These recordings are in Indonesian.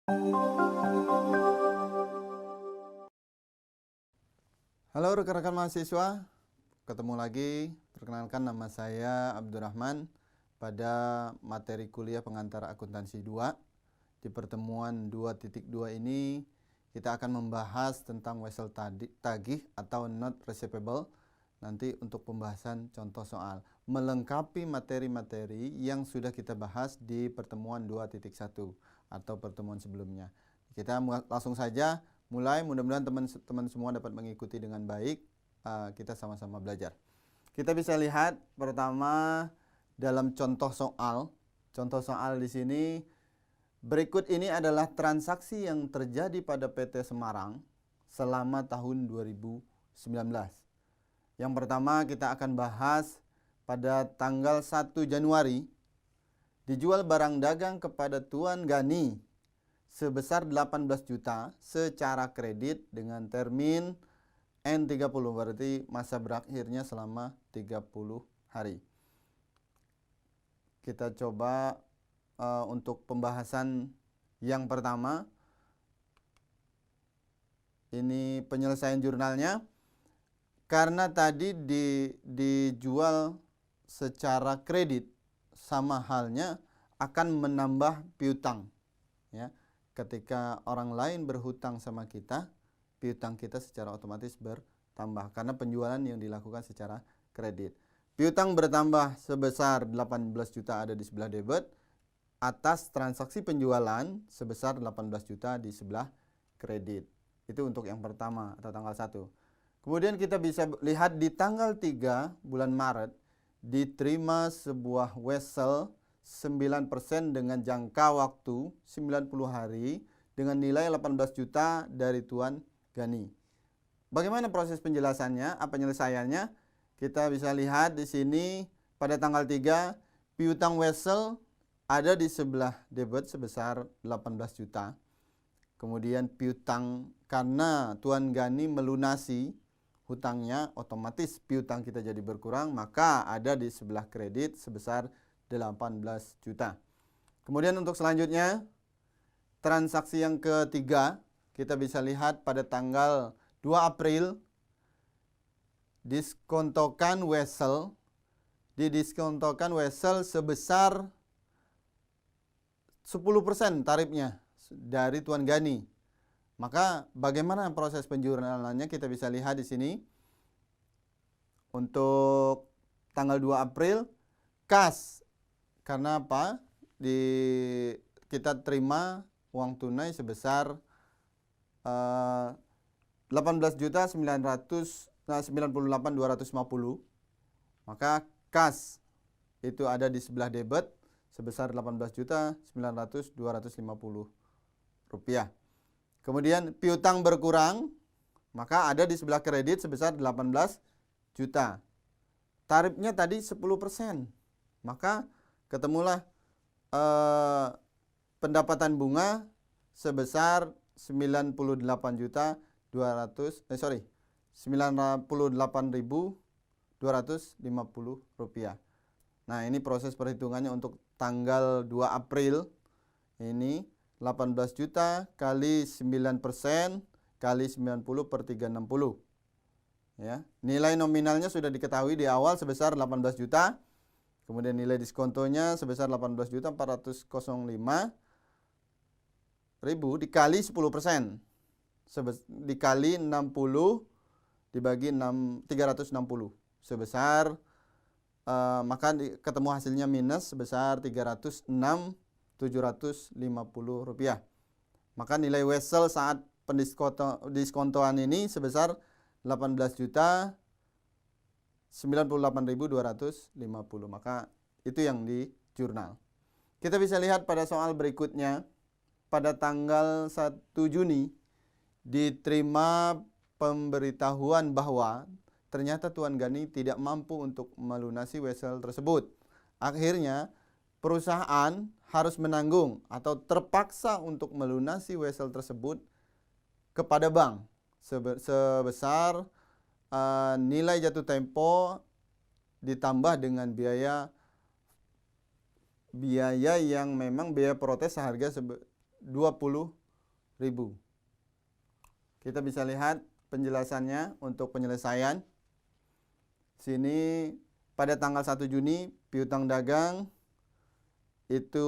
Halo rekan-rekan mahasiswa, ketemu lagi. Perkenalkan, nama saya Abdurrahman. Pada materi kuliah pengantar akuntansi 2, di pertemuan 2.2 ini kita akan membahas tentang wesel tagih atau not receivable. Nanti untuk pembahasan contoh soal melengkapi materi-materi yang sudah kita bahas di pertemuan 2.1 atau pertemuan sebelumnya. Kita langsung saja mulai. Mudah-mudahan teman-teman semua dapat mengikuti dengan baik. Kita sama-sama belajar. Kita bisa lihat pertama dalam contoh soal. Contoh soal di sini, berikut ini adalah transaksi yang terjadi pada PT Semarang selama tahun 2019. Yang pertama kita akan bahas pada tanggal 1 Januari dijual barang dagang kepada Tuan Gani sebesar 18 juta secara kredit dengan termin N30, berarti masa berakhirnya selama 30 hari. Kita coba untuk pembahasan yang pertama. Ini penyelesaian jurnalnya. Karena tadi dijual secara kredit, sama halnya akan menambah piutang, ya. Ketika orang lain berhutang sama kita, piutang kita secara otomatis bertambah karena penjualan yang dilakukan secara kredit. Piutang bertambah sebesar 18 juta ada di sebelah debit atas transaksi penjualan sebesar 18 juta di sebelah kredit. Itu untuk yang pertama atau tanggal 1. Kemudian kita bisa lihat di tanggal 3 bulan Maret diterima sebuah wesel 9% dengan jangka waktu 90 hari dengan nilai 18 juta dari Tuan Gani. Bagaimana proses penjelasannya, penyelesaiannya? Kita bisa lihat di sini pada tanggal 3 piutang wesel ada di sebelah debit sebesar 18 juta. Kemudian piutang karena Tuan Gani melunasi hutangnya, otomatis piutang kita jadi berkurang, maka ada di sebelah kredit sebesar 18 juta. Kemudian untuk selanjutnya, transaksi yang ketiga, kita bisa lihat pada tanggal 2 April didiskontokan wesel sebesar 10% tarifnya dari Tuan Gani. Maka bagaimana proses penjurnalannya kita bisa lihat di sini. Untuk tanggal 2 April kas, karena apa? Kita terima uang tunai sebesar 18.998.250. Maka kas itu ada di sebelah debit sebesar 18.900.250 rupiah. Kemudian piutang berkurang, maka ada di sebelah kredit sebesar 18 juta. Tarifnya tadi 10%. Maka ketemulah pendapatan bunga sebesar 98.250 rupiah. Nah, ini proses perhitungannya untuk tanggal 2 April. Ini 18 juta kali 9% kali 90 per 360. Ya, nilai nominalnya sudah diketahui di awal sebesar 18 juta. Kemudian nilai diskontonya sebesar 18.405.000 dikali 10%. Dikali 60 dibagi 360 sebesar maka ketemu hasilnya minus sebesar 306.750 rupiah. Maka nilai wesel saat pendiskontoan ini sebesar 18.098.250. Maka itu yang di jurnal. Kita bisa lihat pada soal berikutnya. Pada tanggal 1 Juni diterima pemberitahuan bahwa ternyata Tuan Gani tidak mampu untuk melunasi wesel tersebut. Akhirnya perusahaan harus menanggung atau terpaksa untuk melunasi wesel tersebut kepada bank sebesar nilai jatuh tempo ditambah dengan biaya yang memang biaya protes seharga 20.000. Kita bisa lihat penjelasannya untuk penyelesaian. Sini pada tanggal 1 Juni piutang dagang itu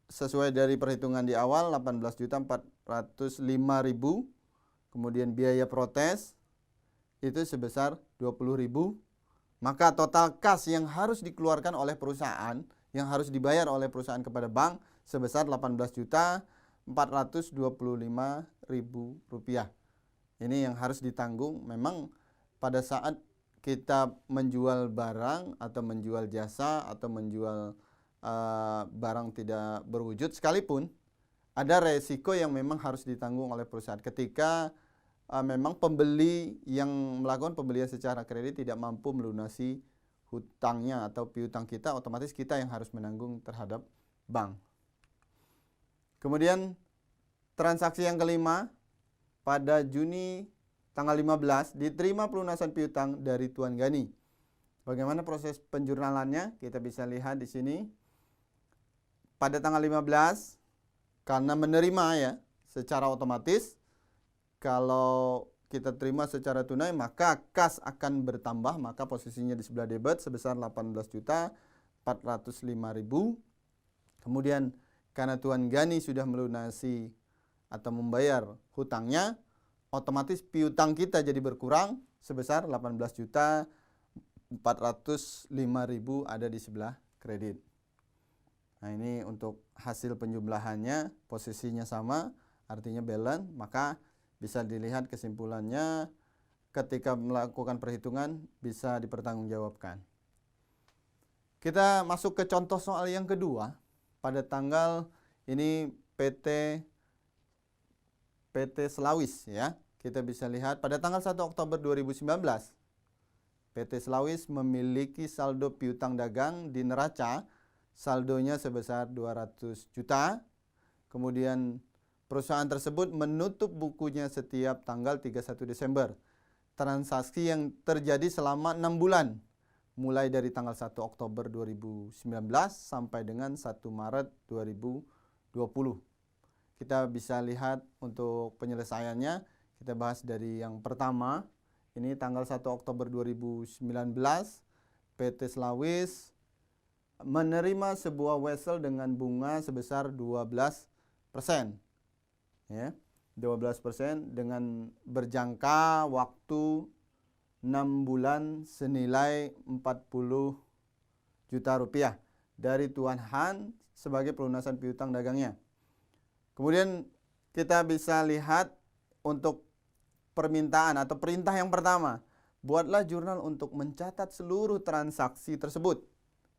sesuai dari perhitungan di awal 18.405.000. Kemudian biaya protes itu sebesar 20.000. Maka total kas yang harus dikeluarkan oleh perusahaan, yang harus dibayar oleh perusahaan kepada bank sebesar 18.425.000 rupiah. Ini yang harus ditanggung. Memang pada saat kita menjual barang atau menjual jasa atau menjual barang tidak berwujud sekalipun, ada resiko yang memang harus ditanggung oleh perusahaan ketika memang pembeli yang melakukan pembelian secara kredit tidak mampu melunasi hutangnya atau piutang kita, otomatis kita yang harus menanggung terhadap bank. Kemudian transaksi yang kelima, pada Juni tanggal 15 diterima pelunasan piutang dari Tuan Gani. Bagaimana proses penjurnalannya? Kita bisa lihat di sini. Pada tanggal 15 karena menerima ya secara otomatis, kalau kita terima secara tunai maka kas akan bertambah, maka posisinya di sebelah debit sebesar 18.405.000. Kemudian karena Tuan Gani sudah melunasi atau membayar hutangnya, otomatis piutang kita jadi berkurang sebesar 18.405.000 ada di sebelah kredit. Nah, ini untuk hasil penjumlahannya posisinya sama, artinya balance, maka bisa dilihat kesimpulannya ketika melakukan perhitungan bisa dipertanggungjawabkan. Kita masuk ke contoh soal yang kedua. Pada tanggal ini PT Selawis ya. Kita bisa lihat pada tanggal 1 Oktober 2019 PT Selawis memiliki saldo piutang dagang di neraca, saldonya sebesar 200 juta. Kemudian perusahaan tersebut menutup bukunya setiap tanggal 31 Desember. Transaksi yang terjadi selama 6 bulan, mulai dari tanggal 1 Oktober 2019 sampai dengan 1 Maret 2020. Kita bisa lihat untuk penyelesaiannya, kita bahas dari yang pertama. Ini tanggal 1 Oktober 2019, PT Selawis menerima sebuah wesel dengan bunga sebesar 12%. Ya, 12% dengan berjangka waktu 6 bulan senilai 40 juta rupiah dari Tuan Han sebagai pelunasan piutang dagangnya. Kemudian kita bisa lihat untuk permintaan atau perintah yang pertama, buatlah jurnal untuk mencatat seluruh transaksi tersebut.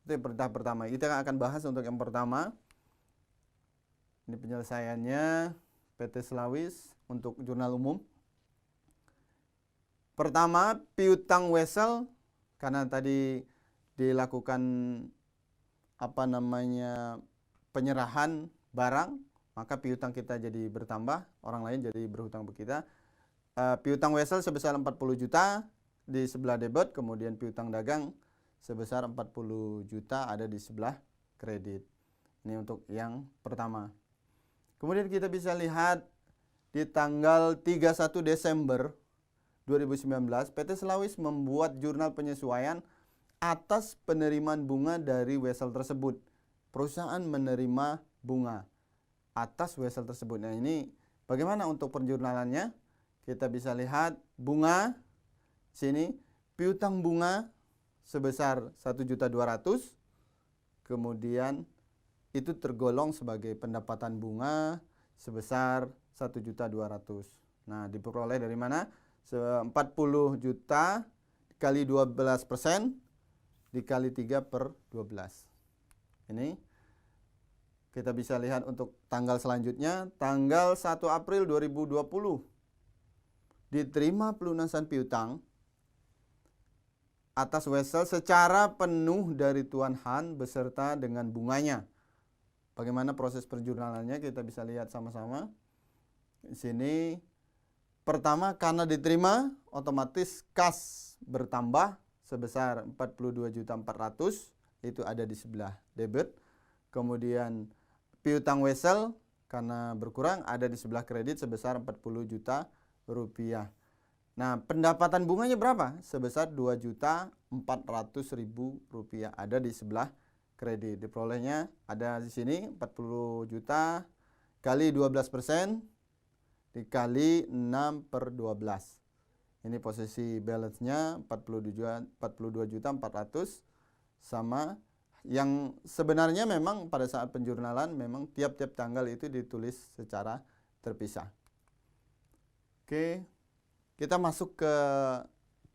Itu yang perintah pertama. Kita akan bahas untuk yang pertama. Ini penyelesaiannya PT Selawis untuk jurnal umum. Pertama, piutang wesel, karena tadi dilakukan penyerahan barang, maka piutang kita jadi bertambah, orang lain jadi berhutang ke kita. Piutang wesel sebesar 40 juta di sebelah debit, kemudian piutang dagang sebesar 40 juta ada di sebelah kredit. Ini untuk yang pertama. Kemudian kita bisa lihat di tanggal 31 Desember 2019, PT Selawis membuat jurnal penyesuaian atas penerimaan bunga dari wesel tersebut. Perusahaan menerima bunga atas wesel tersebut. Nah, ini bagaimana untuk penjurnalannya? Kita bisa lihat bunga sini, piutang bunga sebesar 1.200.000, kemudian itu tergolong sebagai pendapatan bunga sebesar 1.200.000. Nah, diperoleh dari mana? 40 juta dikali 12% dikali 3 per 12. Ini kita bisa lihat untuk tanggal selanjutnya, tanggal 1 April 2020 diterima pelunasan piutang atas wesel secara penuh dari Tuan Han beserta dengan bunganya. Bagaimana proses perjurnalannya kita bisa lihat sama-sama. Di sini pertama, karena diterima otomatis kas bertambah sebesar 42.400.000, itu ada di sebelah debit. Kemudian piutang wesel karena berkurang ada di sebelah kredit sebesar 40 juta rupiah. Nah, pendapatan bunganya berapa? Sebesar 2.400.000 rupiah ada di sebelah kredit. Diperolehnya ada di sini 40 juta kali 12% dikali 6/12. Ini posisi balance-nya 42.400 sama yang sebenarnya memang pada saat penjurnalan memang tiap-tiap tanggal itu ditulis secara terpisah. Oke, kita masuk ke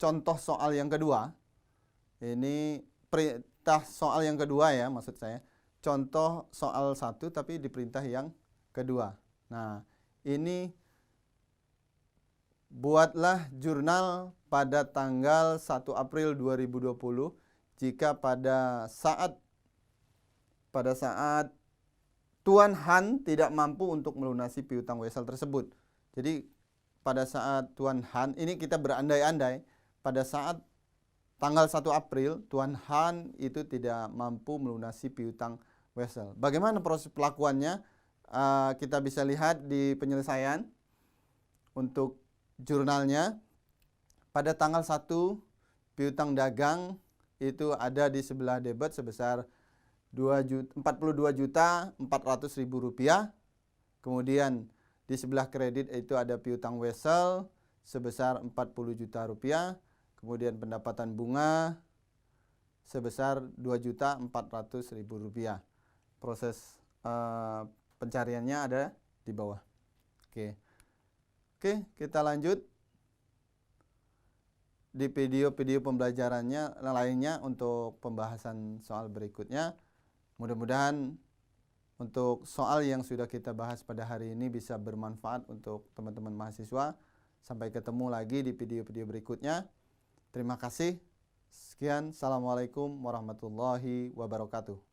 contoh soal yang kedua. Ini perintah soal yang kedua ya, maksud saya. Contoh soal 1 tapi di perintah yang kedua. Nah, ini buatlah jurnal pada tanggal 1 April 2020 jika pada saat Tuan Han tidak mampu untuk melunasi piutang Wesel tersebut. Jadi pada saat Tuan Han, ini kita berandai-andai, pada saat tanggal 1 April Tuan Han itu tidak mampu melunasi piutang Wesel. Bagaimana proses pelakuannya? Kita bisa lihat di penyelesaian untuk jurnalnya. Pada tanggal 1 piutang dagang itu ada di sebelah debit sebesar 42.400.000 rupiah. Kemudian di sebelah kredit itu ada piutang Wesel sebesar 40 juta rupiah. Kemudian pendapatan bunga sebesar 2.400.000 rupiah. Proses pencariannya ada di bawah. Oke, kita lanjut di video-video pembelajarannya lainnya untuk pembahasan soal berikutnya. Mudah-mudahan untuk soal yang sudah kita bahas pada hari ini bisa bermanfaat untuk teman-teman mahasiswa. Sampai ketemu lagi di video-video berikutnya. Terima kasih. Sekian, Assalamualaikum warahmatullahi wabarakatuh.